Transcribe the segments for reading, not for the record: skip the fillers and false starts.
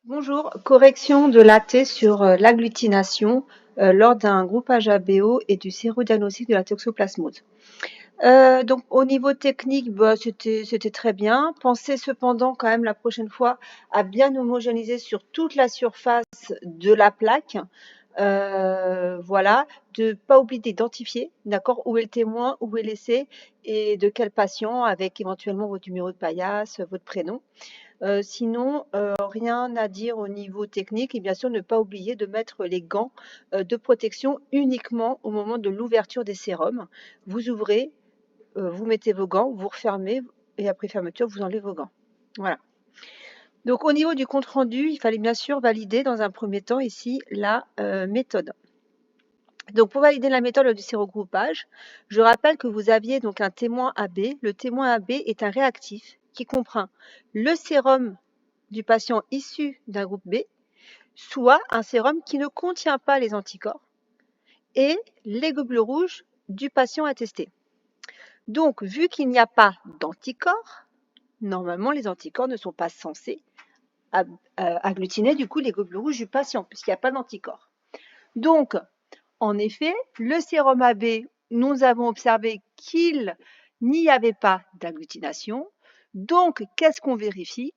Bonjour, correction de l'AT sur l'agglutination lors d'un groupage ABO et du sérodiagnostic de la toxoplasmose. Donc au niveau technique, c'était très bien. Pensez cependant quand même la prochaine fois à bien homogénéiser sur toute la surface de la plaque. Voilà, de pas oublier d'identifier, d'accord, où est le témoin, où est l'essai et de quel patient, avec éventuellement votre numéro de paillasse, votre prénom. Sinon, rien à dire au niveau technique et bien sûr ne pas oublier de mettre les gants de protection uniquement au moment de l'ouverture des sérums. Vous ouvrez, vous mettez vos gants, vous refermez et après fermeture, vous enlevez vos gants. Voilà. Donc au niveau du compte rendu, il fallait bien sûr valider dans un premier temps ici la méthode. Donc pour valider la méthode du sérogroupage, je rappelle que vous aviez donc un témoin AB. Le témoin AB est un réactif qui comprend le sérum du patient issu d'un groupe B, soit un sérum qui ne contient pas les anticorps et les globules rouges du patient à tester. Donc, vu qu'il n'y a pas d'anticorps, normalement les anticorps ne sont pas censés agglutiner du coup les globules rouges du patient, puisqu'il n'y a pas d'anticorps. Donc, en effet, le sérum AB, nous avons observé qu'il n'y avait pas d'agglutination. Donc, qu'est-ce qu'on vérifie?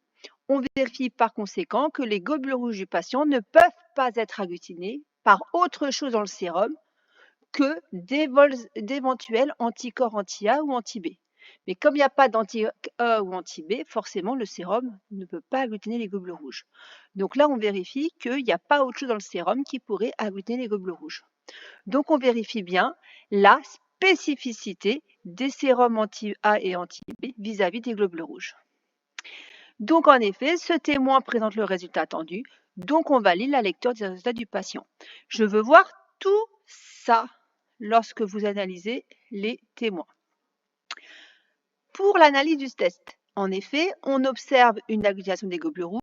On vérifie par conséquent que les globules rouges du patient ne peuvent pas être agglutinés par autre chose dans le sérum que d'éventuels anticorps anti-A ou anti-B. Mais comme il n'y a pas d'anti-A ou anti-B, forcément le sérum ne peut pas agglutiner les globules rouges. Donc là, on vérifie qu'il n'y a pas autre chose dans le sérum qui pourrait agglutiner les globules rouges. Donc on vérifie bien la spécificité des sérums anti-A et anti-B vis-à-vis des globules rouges. Donc en effet, ce témoin présente le résultat attendu, donc on valide la lecture des résultats du patient. Je veux voir tout ça lorsque vous analysez les témoins. Pour l'analyse du test, en effet, on observe une agglutination des globules rouges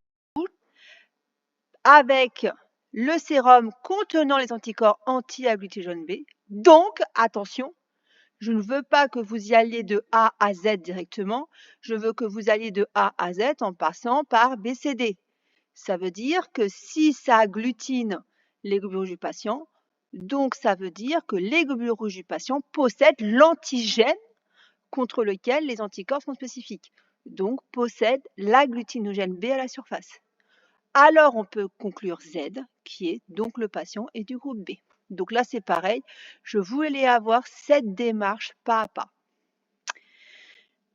avec le sérum contenant les anticorps anti-agglutigène B. Donc, attention, je ne veux pas que vous y alliez de A à Z directement, je veux que vous alliez de A à Z en passant par BCD. Ça veut dire que si ça agglutine les globules rouges du patient, donc ça veut dire que les globules rouges du patient possèdent l'antigène contre lequel les anticorps sont spécifiques, donc possèdent l'agglutinogène B à la surface. Alors on peut conclure Z, qui est donc le patient est du groupe B. Donc là c'est pareil, je voulais avoir cette démarche pas à pas.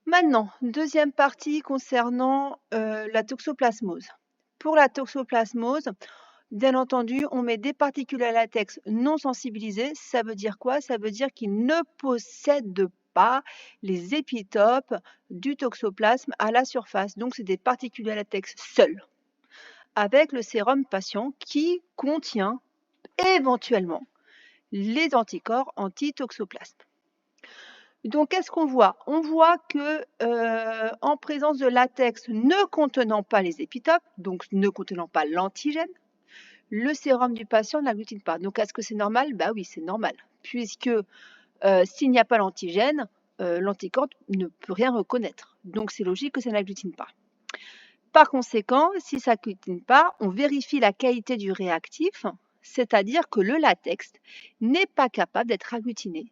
Maintenant, deuxième partie concernant la toxoplasmose. Pour la toxoplasmose, bien entendu, on met des particules à latex non sensibilisées. Ça veut dire quoi? Ça veut dire qu'ils ne possèdent pas les épitopes du toxoplasme à la surface. Donc, c'est des particules à latex seules, avec le sérum patient qui contient éventuellement les anticorps anti-toxoplasme. Donc, qu'est-ce qu'on voit? On voit que en présence de latex ne contenant pas les épitopes, donc ne contenant pas l'antigène, le sérum du patient n'agglutine pas. Donc, est-ce que c'est normal? Bah oui, c'est normal, puisque s'il n'y a pas l'antigène, l'anticorps ne peut rien reconnaître. Donc, c'est logique que ça n'agglutine pas. Par conséquent, si ça n'agglutine pas, on vérifie la qualité du réactif, c'est-à-dire que le latex n'est pas capable d'être agglutiné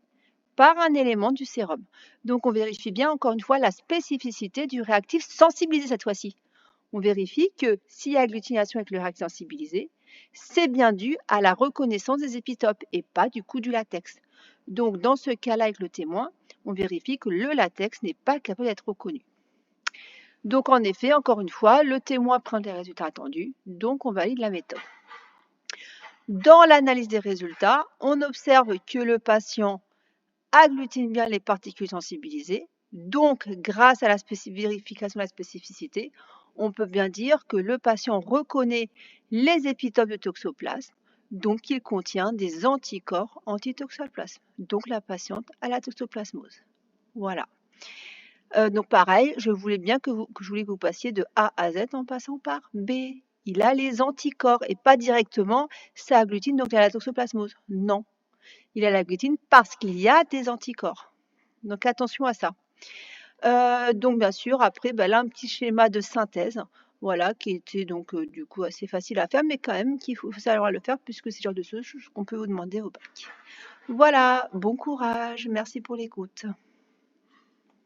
par un élément du sérum. Donc, on vérifie bien, encore une fois, la spécificité du réactif sensibilisé cette fois-ci. On vérifie que s'il y a agglutination avec le réactif sensibilisé, c'est bien dû à la reconnaissance des épitopes et pas du coup du latex. Donc, dans ce cas-là, avec le témoin, on vérifie que le latex n'est pas capable d'être reconnu. Donc, en effet, encore une fois, le témoin prend les résultats attendus, donc on valide la méthode. Dans l'analyse des résultats, on observe que le patient agglutine bien les particules sensibilisées. Donc, grâce à la vérification de la spécificité, on peut bien dire que le patient reconnaît les épitopes de toxoplasme, donc il contient des anticorps anti-toxoplasme. Donc, la patiente a la toxoplasmose. Voilà. Donc, pareil, je voulais bien que vous passiez de A à Z en passant par B. Il a les anticorps et pas directement, ça agglutine, donc il a la toxoplasmose. Non. Il a la glutine parce qu'il y a des anticorps. Donc attention à ça. Donc bien sûr, après, là, un petit schéma de synthèse. Voilà, qui était donc du coup assez facile à faire, mais quand même qu'il faut savoir le faire puisque c'est le genre de choses qu'on peut vous demander au bac. Voilà, bon courage, merci pour l'écoute.